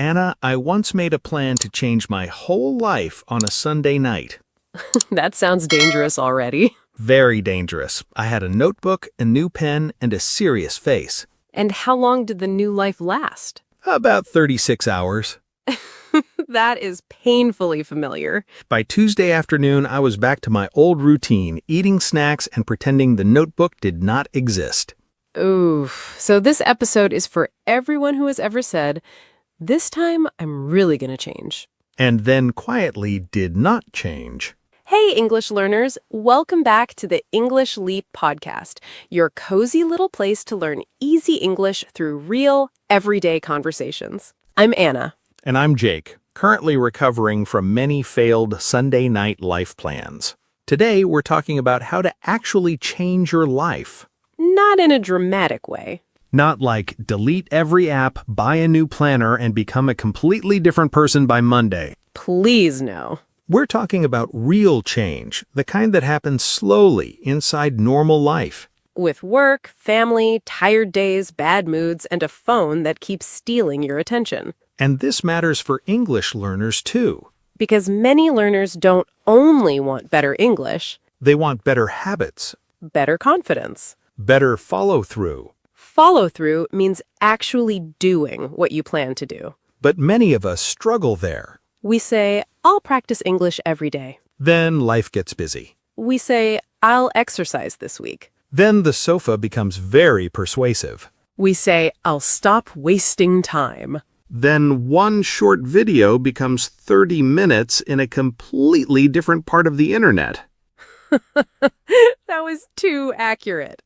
Anna, I once made a plan to change my whole life on a Sunday night. That sounds dangerous already. Very dangerous. I had a notebook, a new pen, and a serious face. And how long did the new life last? About 36 hours. That is painfully familiar. By Tuesday afternoon, I was back to my old routine, eating snacks and pretending the notebook did not exist. Oof. So this episode is for everyone who has ever said, "This time I'm really going to change." And then quietly did not change. Hey, English learners. Welcome back to the English Leap Podcast, your cozy little place to learn easy English through real, everyday conversations. I'm Anna. And I'm Jake, currently recovering from many failed Sunday night life plans. Today, we're talking about how to actually change your life. Not in a dramatic way. Not like delete every app, buy a new planner, and become a completely different person by Monday. Please no. We're talking about real change, the kind that happens slowly inside normal life. With work, family, tired days, bad moods, and a phone that keeps stealing your attention. And this matters for English learners too. Because many learners don't only want better English, They want better habits, better confidence. better follow-through. Follow-through means actually doing what you plan to do. But many of us struggle there. We say, "I'll practice English every day." Then life gets busy. We say, "I'll exercise this week." Then the sofa becomes very persuasive. We say, "I'll stop wasting time." Then one short video becomes 30 minutes in a completely different part of the internet. That was too accurate.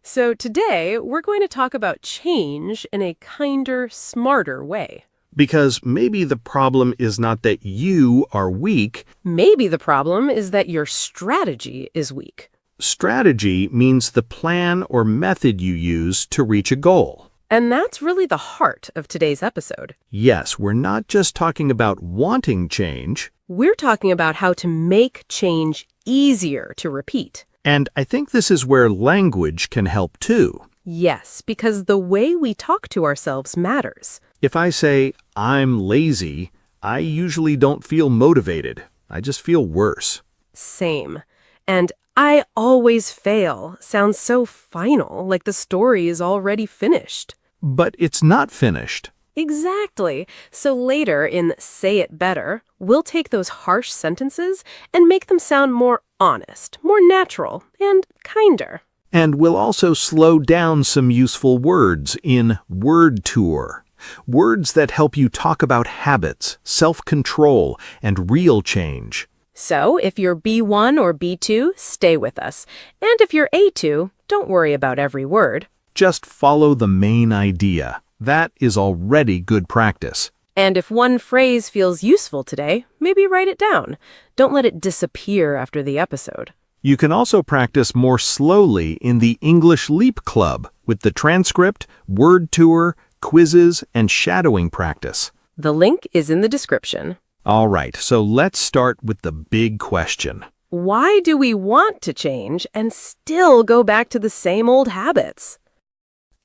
So today, we're going to talk about change in a kinder, smarter way. Because maybe the problem is not that you are weak. Maybe the problem is that your strategy is weak. Strategy means the plan or method you use to reach a goal. And that's really the heart of today's episode. Yes, we're not just talking about wanting change. We're talking about how to make change easier to repeat. And I think this is where language can help too. Yes, because the way we talk to ourselves matters. If I say, I'm lazy, I usually don't feel motivated. I just feel worse. Same. And "I always fail" sounds so final, like the story is already finished. But it's not finished. Exactly. So later in Say It Better, we'll take those harsh sentences and make them sound more honest, more natural, and kinder. And we'll also slow down some useful words in Word Tour. Words that help you talk about habits, self-control, and real change. So if you're B1 or B2, stay with us. And if you're A2, don't worry about every word. Just follow the main idea. That is already good practice. And if one phrase feels useful today, maybe write it down. Don't let it disappear after the episode. You can also practice more slowly in the English Leap Club with the transcript, Word Tour, quizzes, and shadowing practice. The link is in the description. All right, so let's start with the big question. Why do we want to change and still go back to the same old habits?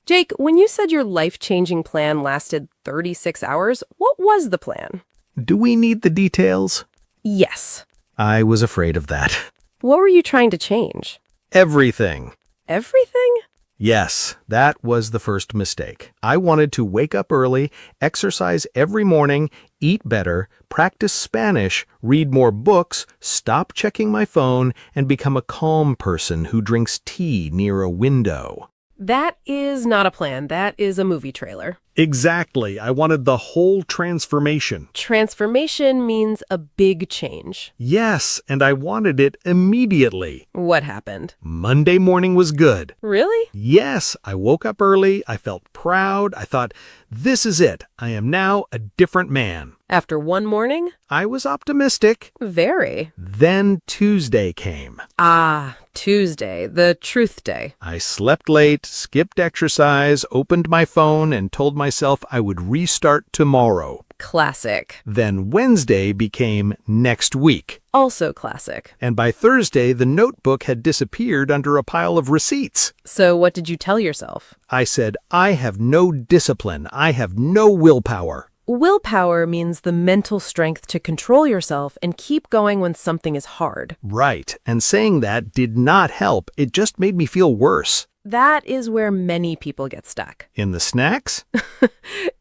Jake, when you said your life-changing plan lasted 36 hours, what was the plan? Do we need the details? Yes. I was afraid of that. What were you trying to change? Everything. Everything? Yes, that was the first mistake. I wanted to wake up early, exercise every morning, eat better, practice Spanish, read more books, stop checking my phone, and become a calm person who drinks tea near a window. That is not a plan. That is a movie trailer. Exactly. I wanted the whole transformation. Transformation means a big change. Yes, and I wanted it immediately. What happened? Monday morning was good. Really? Yes, I woke up early. I felt proud. I thought, this is it. I am now a different man. After one morning? I was optimistic. Very. Then Tuesday came. Ah, Tuesday, the truth day. I slept late, skipped exercise, opened my phone, and told myself I would restart tomorrow. Classic. Then Wednesday became next week. Also classic. And by Thursday, the notebook had disappeared under a pile of receipts. So what did you tell yourself? I said, I have no discipline. I have no willpower. Willpower means the mental strength to control yourself and keep going when something is hard. Right, and saying that did not help. It just made me feel worse. That is where many people get stuck. In the snacks?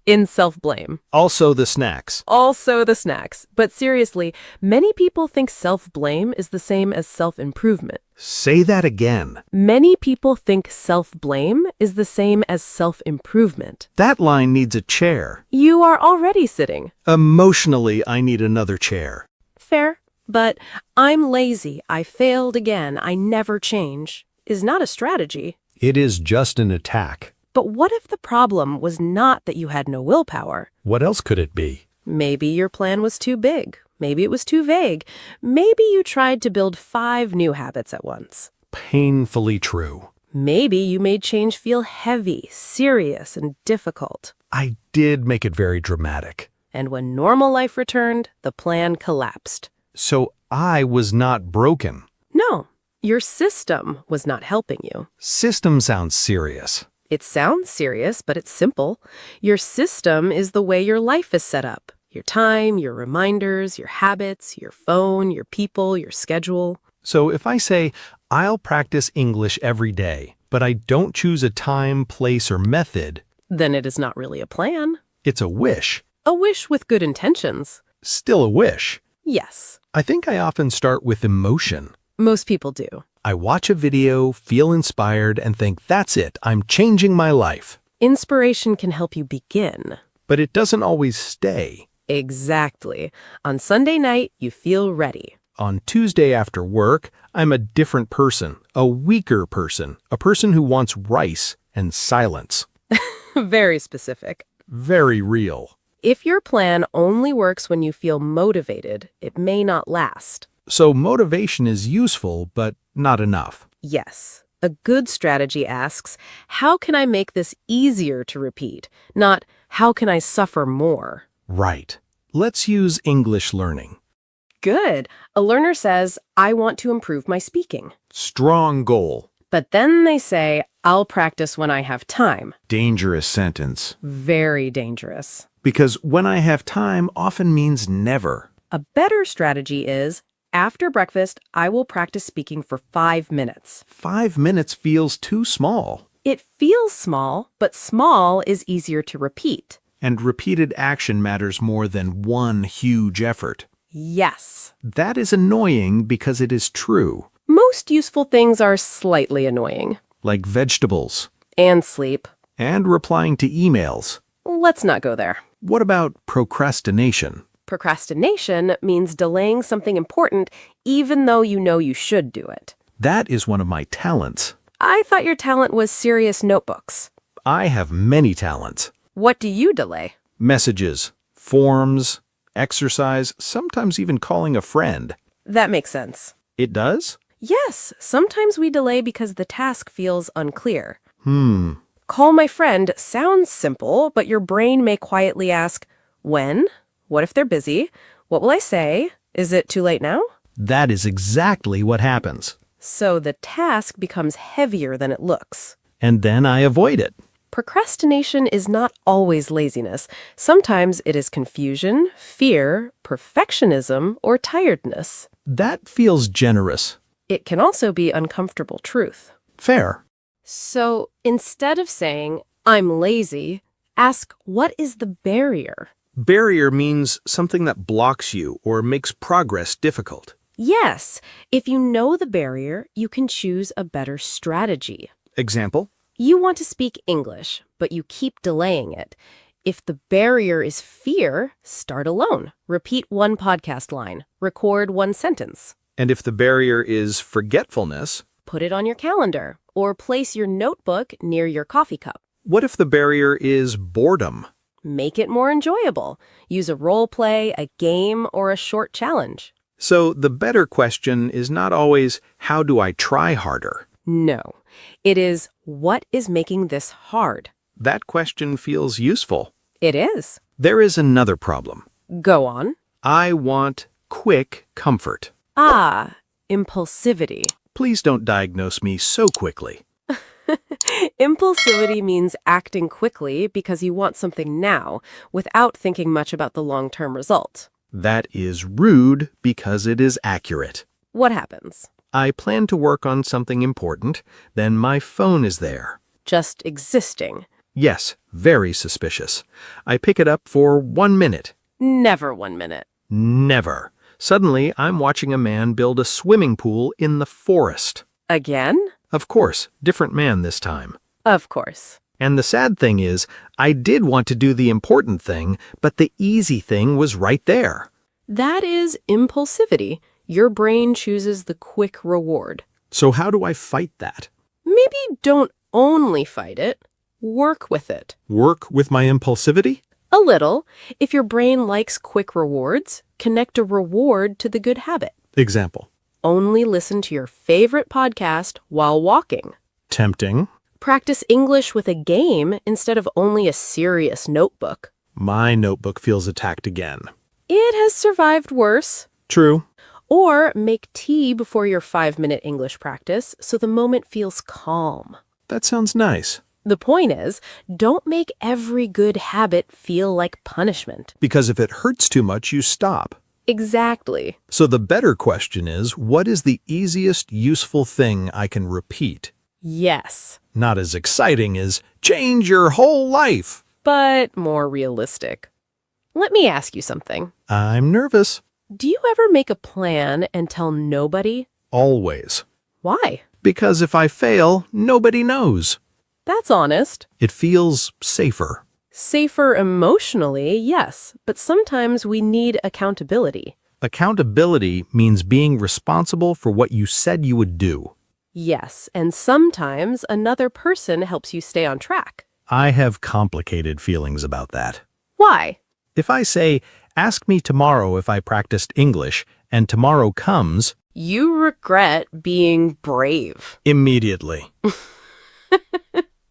In self-blame. Also the snacks. Also the snacks. But seriously, many people think self-blame is the same as self-improvement. Say that again. Many people think self-blame is the same as self-improvement. That line needs a chair. You are already sitting. Emotionally, I need another chair. Fair. But I'm lazy, I failed again, I never change, is not a strategy. It is just an attack. But what if the problem was not that you had no willpower? What else could it be? Maybe your plan was too big. Maybe it was too vague. Maybe you tried to build 5 new habits at once. Painfully true. Maybe you made change feel heavy, serious, and difficult. I did make it very dramatic. And when normal life returned, the plan collapsed. So I was not broken. No, your system was not helping you. System sounds serious. It sounds serious, but it's simple. Your system is the way your life is set up. Your time, your reminders, your habits, your phone, your people, your schedule. So if I say, I'll practice English every day, but I don't choose a time, place, or method, Then it is not really a plan. it's a wish. A wish with good intentions. Still a wish. Yes, I think I often start with emotion. most people do. I watch a video, feel inspired, and think, that's it, I'm changing my life. Inspiration can help you begin. But it doesn't always stay. Exactly. On Sunday night, you feel ready. On Tuesday after work, I'm a different person, a weaker person, a person who wants rice and silence. Very specific. Very real. If your plan only works when you feel motivated, it may not last. So motivation is useful, but not enough. Yes. A good strategy asks, how can I make this easier to repeat? Not, how can I suffer more? Right. Let's use English learning. Good. A learner says, I want to improve my speaking. Strong goal. But then they say, I'll practice when I have time. Dangerous sentence. Very dangerous. Because when I have time often means never. A better strategy is, after breakfast, I will practice speaking for 5 minutes. 5 minutes feels too small. It feels small, but small is easier to repeat. And repeated action matters more than one huge effort. Yes. That is annoying because it is true. Most useful things are slightly annoying. Like vegetables. And sleep. And replying to emails. Let's not go there. What about procrastination? Procrastination means delaying something important even though you know you should do it. That is one of my talents. I thought your talent was serious notebooks. I have many talents. What do you delay? Messages, forms, exercise, sometimes even calling a friend. That makes sense. It does? Yes, sometimes we delay because the task feels unclear. Hmm. Call my friend sounds simple, but your brain may quietly ask, when? What if they're busy? What will I say? Is it too late now? That is exactly what happens. So the task becomes heavier than it looks. And then I avoid it. Procrastination is not always laziness. Sometimes it is confusion, fear, perfectionism, or tiredness. That feels generous. It can also be uncomfortable truth. Fair. So instead of saying, I'm lazy, ask, what is the barrier? Barrier means something that blocks you or makes progress difficult. Yes, if you know the barrier, you can choose a better strategy. Example? You want to speak English, but you keep delaying it. If the barrier is fear, start alone. Repeat one podcast line. Record one sentence. And if the barrier is forgetfulness, Put it on your calendar or place your notebook near your coffee cup. what if the barrier is boredom? Make it more enjoyable. Use a role play, a game, or a short challenge. So the better question is not always, how do I try harder? No, it is, what is making this hard? That question feels useful. It is. There is another problem. Go on. I want quick comfort. Ah, impulsivity. Please don't diagnose me so quickly. Impulsivity means acting quickly because you want something now without thinking much about the long-term result. That is rude because it is accurate. What happens? I plan to work on something important, then my phone is there. Just existing. Yes, very suspicious. I pick it up for 1 minute. Never 1 minute. Never. Suddenly, I'm watching a man build a swimming pool in the forest. Again? Of course, different man this time. Of course. And the sad thing is, I did want to do the important thing, but the easy thing was right there. That is impulsivity. Your brain chooses the quick reward. So how do I fight that? Maybe don't only fight it. Work with it. Work with my impulsivity? A little. If your brain likes quick rewards, connect a reward to the good habit. Example. Only listen to your favorite podcast while walking. Tempting. Practice English with a game instead of only a serious notebook. My notebook feels attacked again. It has survived worse. True. Or make tea before your 5-minute English practice so the moment feels calm. That sounds nice. The point is, don't make every good habit feel like punishment. Because if it hurts too much, you stop. Exactly. So the better question is, what is the easiest useful thing I can repeat? Yes, Not as exciting as change your whole life. but more realistic. Let me ask you something. I'm nervous. Do you ever make a plan and tell nobody? Always. Why? Because if I fail, nobody knows. That's honest. It feels safer. Safer emotionally, yes, but sometimes we need accountability. Accountability means being responsible for what you said you would do. Yes, and sometimes another person helps you stay on track. I have complicated feelings about that. Why? If I say, ask me tomorrow if I practiced English, and tomorrow comes, You regret being brave. immediately.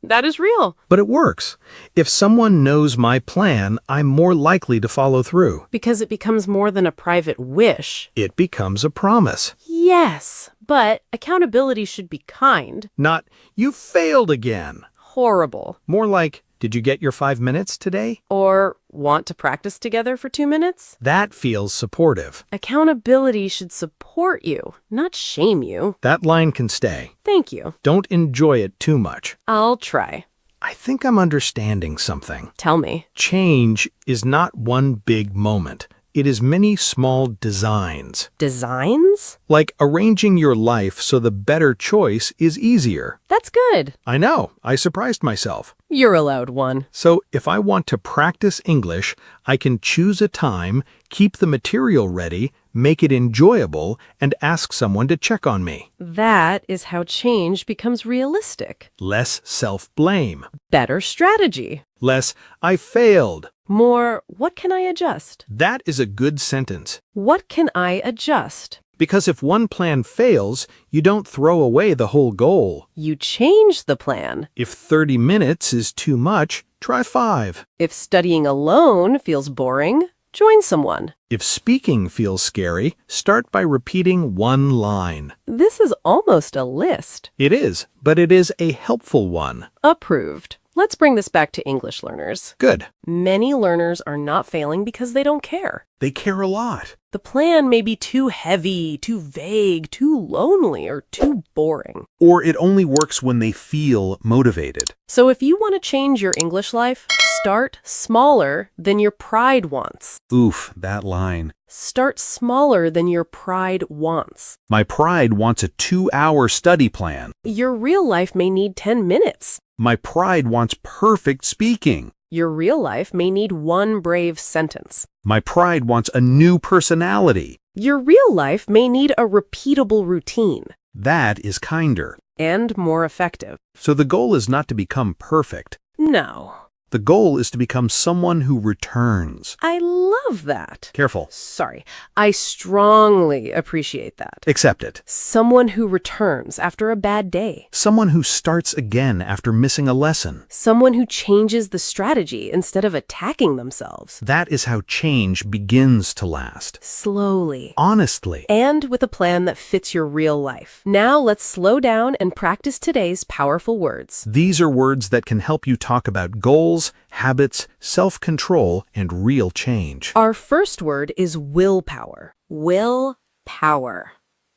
That is real. But it works. If someone knows my plan, I'm more likely to follow through. Because it becomes more than a private wish. It becomes a promise. Yes, but accountability should be kind. Not, you failed again. Horrible. More like, did you get your 5 minutes today? Or want to practice together for 2 minutes? That feels supportive. Accountability should support you, not shame you. That line can stay. Thank you. Don't enjoy it too much. I'll try. I think I'm understanding something. Tell me. Change is not one big moment. It is many small designs. Designs? Like arranging your life so the better choice is easier. That's good. I know, I surprised myself. You're allowed one. So if I want to practice English, I can choose a time, keep the material ready, make it enjoyable, and ask someone to check on me. That is how change becomes realistic. Less self-blame. Better strategy. Less, I failed. More, what can I adjust? That is a good sentence. What can I adjust? Because if one plan fails, you don't throw away the whole goal. You change the plan. If 30 minutes is too much, try 5. If studying alone feels boring, join someone. If speaking feels scary, start by repeating one line. This is almost a list. It is, but it is a helpful one. Approved. Let's bring this back to English learners. Good. Many learners are not failing because they don't care. They care a lot. The plan may be too heavy, too vague, too lonely, or too boring. Or it only works when they feel motivated. So if you want to change your English life, start smaller than your pride wants. Oof, that line. Start smaller than your pride wants. My pride wants a 2-hour study plan. Your real life may need 10 minutes. My pride wants perfect speaking. Your real life may need one brave sentence. My pride wants a new personality. Your real life may need a repeatable routine. That is kinder. And more effective. So the goal is not to become perfect. No. The goal is to become someone who returns. I love that. Careful. Sorry, I strongly appreciate that. Accept it. Someone who returns after a bad day. Someone who starts again after missing a lesson. Someone who changes the strategy instead of attacking themselves. That is how change begins to last. Slowly. Honestly. And with a plan that fits your real life. Now let's slow down and practice today's powerful words. These are words that can help you talk about goals, habits, self-control, and real change. Our first word is willpower. Willpower.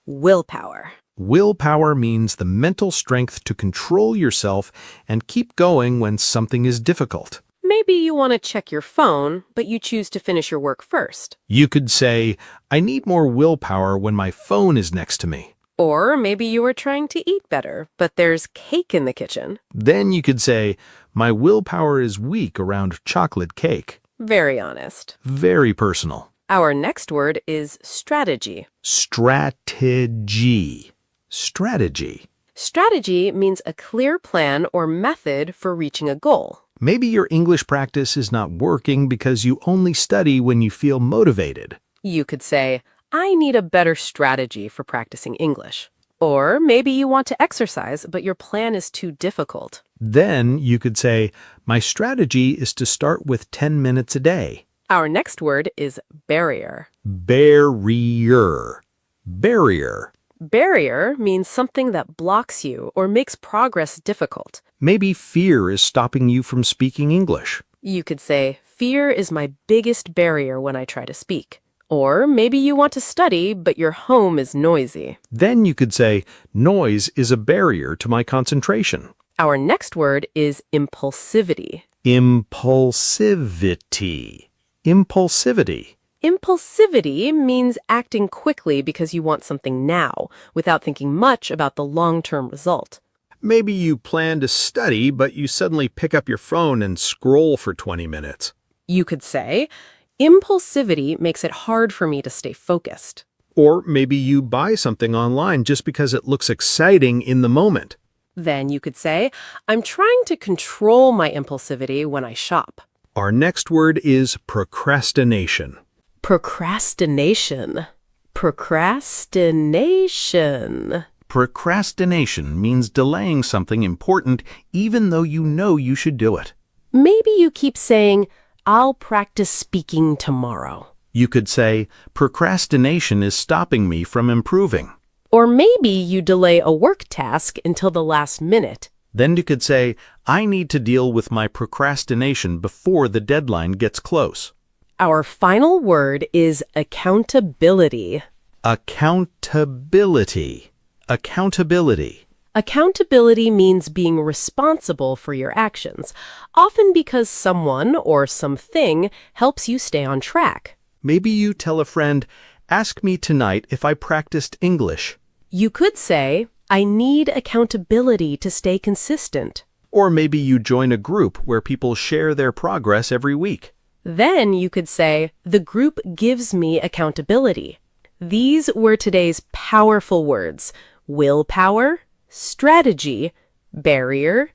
Willpower. Willpower means the mental strength to control yourself and keep going when something is difficult. Maybe you want to check your phone, but you choose to finish your work first. You could say, I need more willpower when my phone is next to me. Or maybe you are trying to eat better, but there's cake in the kitchen. Then you could say, my willpower is weak around chocolate cake. Very honest. Very personal. Our next word is strategy. Strategy. Strategy. Strategy means a clear plan or method for reaching a goal. Maybe your English practice is not working because you only study when you feel motivated. You could say, I need a better strategy for practicing English. Or maybe you want to exercise, but your plan is too difficult. Then you could say, my strategy is to start with 10 minutes a day. Our next word is barrier. Barrier. Barrier. Barrier means something that blocks you or makes progress difficult. Maybe fear is stopping you from speaking English. You could say, fear is my biggest barrier when I try to speak. Or maybe you want to study, but your home is noisy. Then you could say, noise is a barrier to my concentration. Our next word is impulsivity. Impulsivity. Impulsivity. Impulsivity means acting quickly because you want something now, without thinking much about the long-term result. Maybe you plan to study, but you suddenly pick up your phone and scroll for 20 minutes. You could say, impulsivity makes it hard for me to stay focused. Or maybe you buy something online just because it looks exciting in the moment. Then you could say, I'm trying to control my impulsivity when I shop. Our next word is procrastination. Procrastination. Procrastination. Procrastination means delaying something important even though you know you should do it. Maybe you keep saying, I'll practice speaking tomorrow. You could say, procrastination is stopping me from improving. Or maybe you delay a work task until the last minute. Then you could say, I need to deal with my procrastination before the deadline gets close. Our final word is accountability. Accountability. Accountability. Accountability means being responsible for your actions, often because someone or something helps you stay on track. Maybe you tell a friend, ask me tonight if I practiced English. You could say, I need accountability to stay consistent. Or maybe you join a group where people share their progress every week. Then you could say, the group gives me accountability. These were today's powerful words: willpower, strategy, barrier,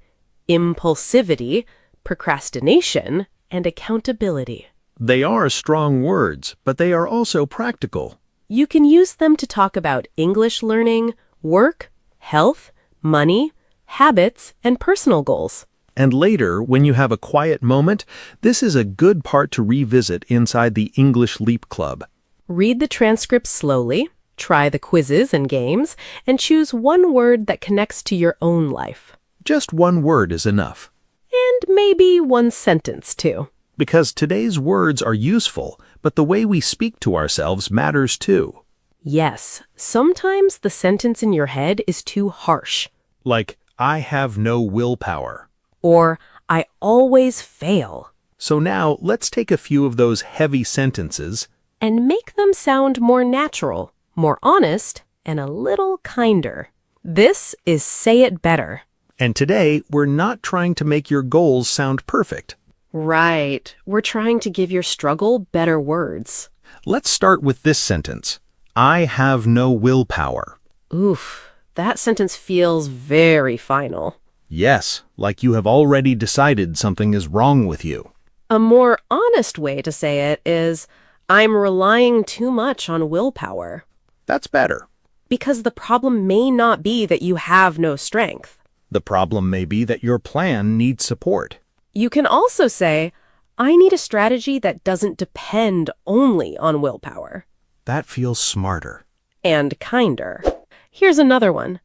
impulsivity, procrastination, and accountability. They are strong words, but they are also practical. You can use them to talk about English learning, work, health, money, habits, and personal goals. And later, when you have a quiet moment, this is a good part to revisit inside the English Leap Club. Read the transcript slowly, try the quizzes and games, and choose one word that connects to your own life. Just one word is enough. And maybe one sentence, too. Because today's words are useful, but the way we speak to ourselves matters too. Yes, sometimes the sentence in your head is too harsh. Like, I have no willpower. Or, I always fail. So now, let's take a few of those heavy sentences and make them sound more natural, more honest, and a little kinder. This is Say It Better. And today, we're not trying to make your goals sound perfect. Right. We're trying to give your struggle better words. Let's start with this sentence. I have no willpower. Oof, that sentence feels very final. Yes, like you have already decided something is wrong with you. A more honest way to say it is, I'm relying too much on willpower. That's better. Because the problem may not be that you have no strength. The problem may be that your plan needs support. You can also say, I need a strategy that doesn't depend only on willpower. That feels smarter. And kinder. Here's another one.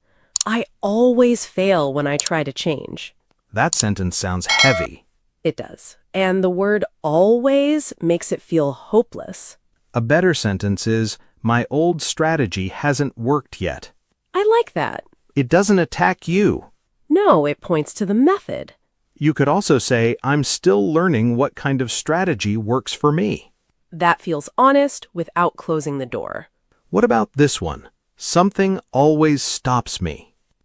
I always fail when I try to change. That sentence sounds heavy. It does. And the word always makes it feel hopeless. A better sentence is, my old strategy hasn't worked yet. I like that. It doesn't attack you. No, it points to the method. You could also say, I'm still learning what kind of strategy works for me. That feels honest without closing the door. What about this one? Something always stops me.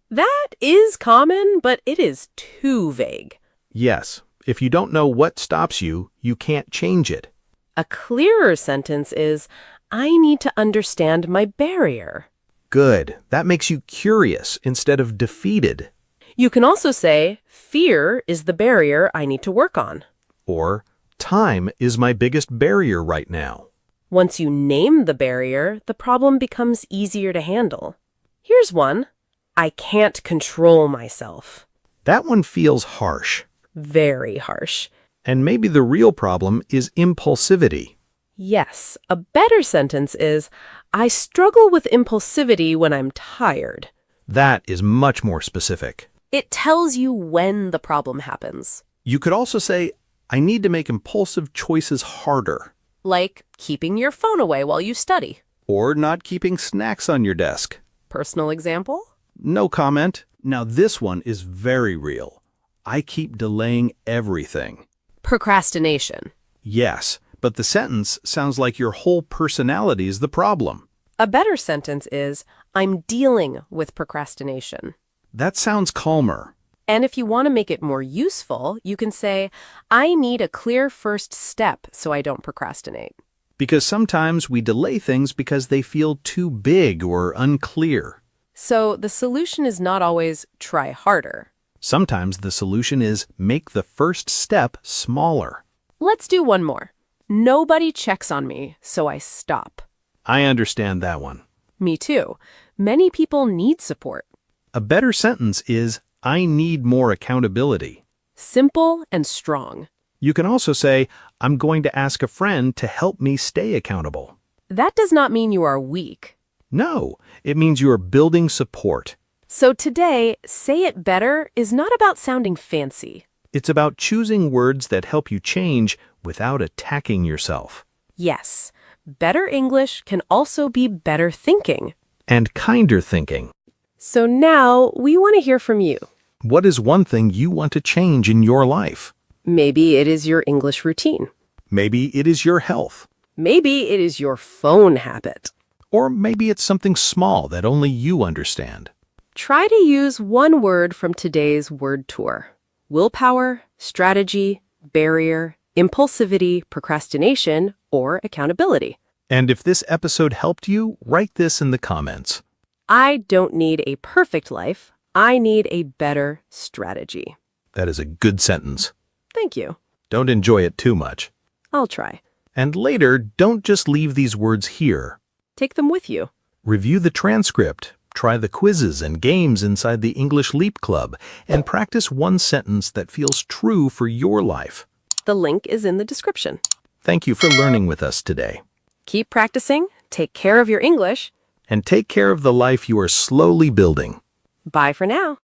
That is common, but it is too vague. Yes, if you don't know what stops you, you can't change it. A clearer sentence is, I need to understand my barrier. Good. That makes you curious instead of defeated. You can also say, fear is the barrier I need to work on. Or, time is my biggest barrier right now. Once you name the barrier, the problem becomes easier to handle. Here's one. I can't control myself. That one feels harsh. Very harsh. And maybe the real problem is impulsivity. Yes, a better sentence is, I struggle with impulsivity when I'm tired. That is much more specific. It tells you when the problem happens. You could also say, I need to make impulsive choices harder. Like keeping your phone away while you study. Or not keeping snacks on your desk. Personal example? No comment. Now this one is very real. I keep delaying everything. Procrastination. Yes, but the sentence sounds like your whole personality is the problem. A better sentence is, I'm dealing with procrastination. That sounds calmer. And if you want to make it more useful, you can say, I need a clear first step so I don't procrastinate. Because sometimes we delay things because they feel too big or unclear. So the solution is not always try harder. Sometimes the solution is make the first step smaller. Let's do one more. Nobody checks on me, so I stop. I understand that one. Me too. Many people need support. A better sentence is, I need more accountability. Simple and strong. You can also say, I'm going to ask a friend to help me stay accountable. That does not mean you are weak. No, it means you are building support. So today, say it better is not about sounding fancy. It's about choosing words that help you change without attacking yourself. Yes, better English can also be better thinking. And kinder thinking. So now we want to hear from you. What is one thing you want to change in your life? Maybe it is your English routine. Maybe it is your health. Maybe it is your phone habit. Or maybe it's something small that only you understand. Try to use one word from today's word tour. Willpower, strategy, barrier, impulsivity, procrastination, or accountability. And if this episode helped you, write this in the comments. I don't need a perfect life. I need a better strategy. That is a good sentence. Thank you. Don't enjoy it too much. I'll try. And later, don't just leave these words here. Take them with you. Review the transcript, try the quizzes and games inside the English Leap Club, and practice one sentence that feels true for your life. The link is in the description. Thank you for learning with us today. Keep practicing, take care of your English, And take care of the life you are slowly building. bye for now.